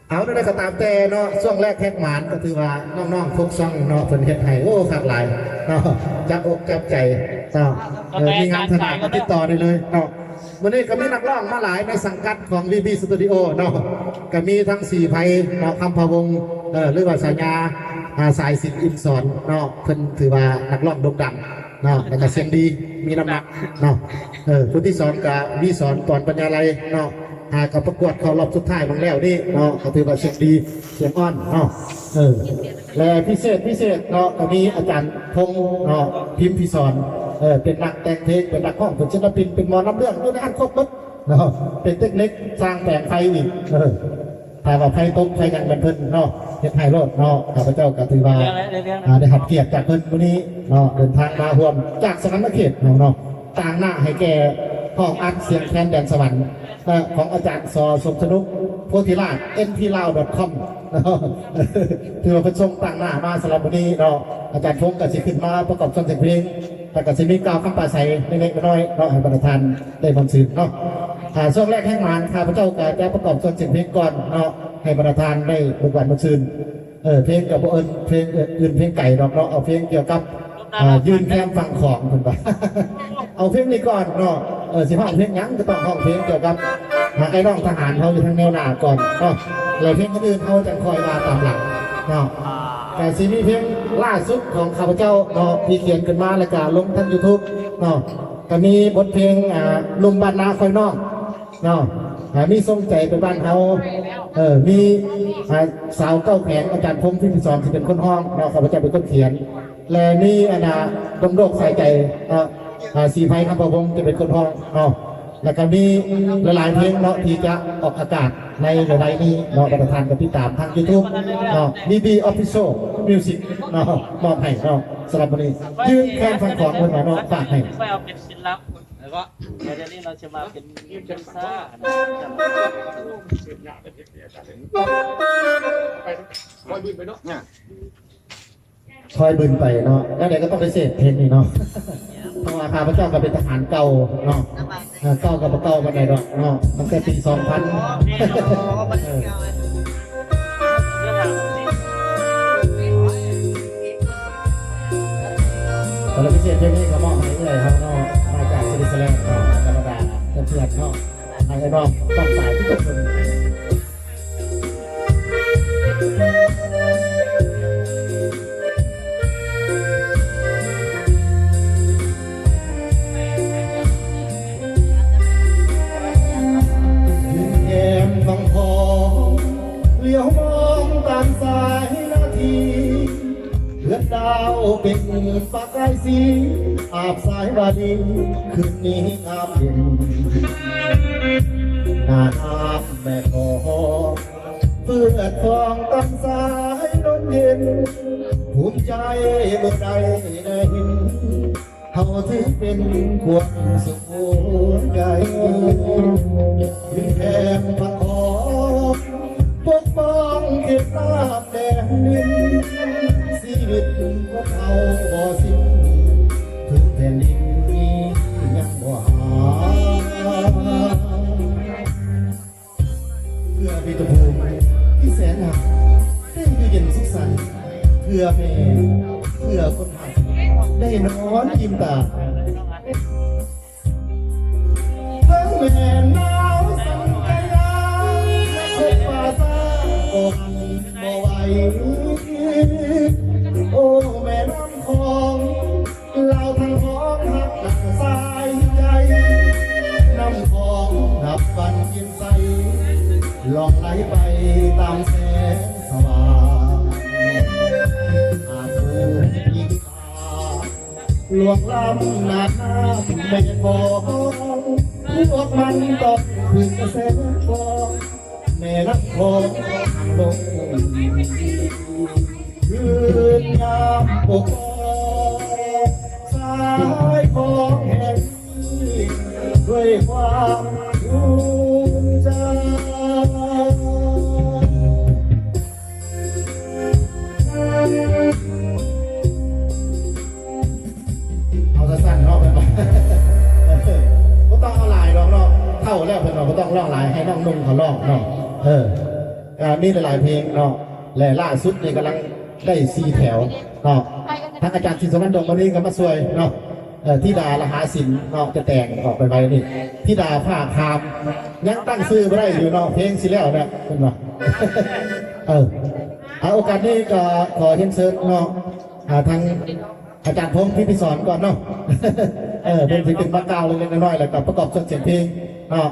เอาได้ก็ตามแต่เนาะช่วงแรกแขกหมานก็ถือว่าน้องๆพวกซ่องเนาะเพิ่นเฮ็ดให้โอ้ขาดหลายเนาะจับอกจับใจเนาะมีงานถนัดก็ติดต่อได้เลยเนาะวันนี้ก็มีนักร้องมาหลายในสังกัดของ VB Studio เนาะก็มีทั้งสี่ไพเนาะคำพะวงหรือว่าสัญญาสายสิทธิ์อินสอนเนาะเพิ่นถือว่านักร้องโด่งดังเนาะแล้วก็เสียงดีมีน้ำหนักเนาะผู้ที่สอนกับวิสอนตอนปัญญาลัยเนาะกับประกวดเขารอบสุดท้ายบางแล้วนี่เนาะก็ถือว่าเสียงดีเสียงอ่อนเนาะและพิเศษเนาะก็มีอาจารย์พงษ์เนาะพิมพ์พิสอนเป็นนักแต่งเพลงเป็นนักร้องเป็นศิลปินเป็นหมอลำเรื่องด้วยนะครบหมดเนาะเป็นเทคนิคสร้างแต่งไฟอีกถ้าว่าไฟตกไฟยังเป็นเพิ่นเนาะเฮ็ดไฮโลดเนาะข้าพเจ้าก็ถือว่าได้รับเกียรติจากเพิ่นวันนี้เนาะเดินทางมาร่วมจากสวรรค์เขตเนาะต่างหน้าให้แก่ห้องอัดเสียงแคนแดนสวรรค์ของอาจารย์สสมสนุกโพธิราช nplao.com ถือว่าเป็นทรงต่างหน้ามาสำหรับวันนี้เนาะอาจารย์พงศ์ก็สิขึ้นมาประกอบเสียงเพลงแต่ก็สิมีกล่าวคำปราศัยเล็กๆน้อยๆเนาะให้ประธานได้บรรจุเนาะช่วงแรกแห่งงานข้าพเจ้าก็จะประกอบเสียงเพลงก่อนเนาะให้ประธานได้บุกวันบรรจุเพลงกับเพลงอื่นเพลงไก่เนาะเอาเพลงเกี่ยวกับยืนแคมฟังของคุณป่ะเอาเพลงนี้ก่อนเนาะสิห้องเพลงยังจะต้องห้องเพลงเกี่ยวกับไอ้น้องทหารเขาอยู่ทางแนวหน้าก่อนเนาะแล้วเพลงอื่นเขาจะคอยมาตามหลังเนาะแต่ซีมีเพลงล่าสุดของข้าพเจ้าเนาะที่เขียนขึ้นมาแล้วก็ลงทั้ง YouTube เนาะก็มีบทเพลงลุงบ้านนาคอยน้องเนาะมีทรงใจไปบ้านเขามีสาวเก้าแขนอาจารย์พงษ์พิมพ์สอนที่เป็นคนห้องเนาะข้าพเจ้าเป็นคนเขียนและนี่ดงโดกใส่ใจสีไฟคำประวงจะเป็นคนห้องเนาะแล้วก็มีหลายๆเพลงเนาะที่จะออกอากาศในหลายๆนี้เนาะประธานกับพี่ตามทาง YouTube เนาะ BB Official Music เนาะมอบให้เนาะสำหรับวันนี้ยืนแค่ฟังของคนมาเนาะฝากให้ไม่เอาเป็นศิลป์แล้วก็เดี๋ยวนี้เราจะมาเป็นเป็นซ่าคอยบึนไปเนาะคอยบึนไปเนาะแล้วเดี๋ยวก็ต้องไปเสพเพลงนี่เนาะเพราะว่าข้าพเจ้าก็เป็นทหารเก่าเนาะเก่ากับเก่ากันไหนเนาะตั้งแต่ปี 2000ตอนเราพิเศษเพลงนี้ก็มอบให้เลยครับเนาะมาจากสวิตเซอร์แลนด์เนาะแคนาดาเพื่อนเนาะไอ้น้องต้องสายทุกคนเลี้ยวมองตามสายนาทีเลือดดาวเป็นปากไอสีอาบสายวาดีคืนนี้งามเย็นหน้าน้ำแม่ขอเพื่อทองตามสายนนเย็นภูมิใจเมื่อใดได้เห็นเขาถือเป็นความสุขใจแค่มาขอปกป้องเขตราบแดนดินชีวิตของเขาบ่สิ้นถึงแผ่นดินนี้ยังบ่หาเพื่อพิตภูมิที่แสนงามได้อยู่เย็นสุขสันต์เพื่อแม่เพื่อคนไทยได้นอนยิ้มตาทั้งแม่หนาวสั่นใจร้ายคบป่าซาบ่ไหวโอ้แม่น้ำคองเราทั้งพ้องหักดักสายใจน้ำคองนับวันยิ้มใสลองไหลไปตามแสงสว่างอาจถูกยิงตาหลวงล้ำนาน้ำแม่คองพวกมันตกถึงกระแสฟองแม่นักคองลงยืนยามปกสายของแห่งนี้ด้วยความภูมิใจเอาสั้นๆเนาะเป็นบ่ก็ต้องเอาลายลองเนาะเท่าแล้วเป็นบ่ก็ต้องลองลายให้น้องนุ่งเขาลองเนาะ มีหลายๆเพลงเนาะและล่าสุดนี่กำลังได้4แถวเนาะทางอาจารย์สินสมันดงวันนี้ก็มาช่วยเนาะธิดาละหาสินเนาะจะแต่งออกไปนี่ธิดาผ้าคามยังตั้งชื่อไม่ได้อยู่เนาะเพลงสิแล้วเนี่ยเป็นว่า เอาโอกาสนี้ก็ขอเชิญเชิญเนาะทางอาจารย์พงศ์พิพิสอนก่อนเนาะ เพิ่นสิเป็นมากล่าวเล็กๆน้อยๆแล้วก็ประกอบเสียงเพลงเนาะ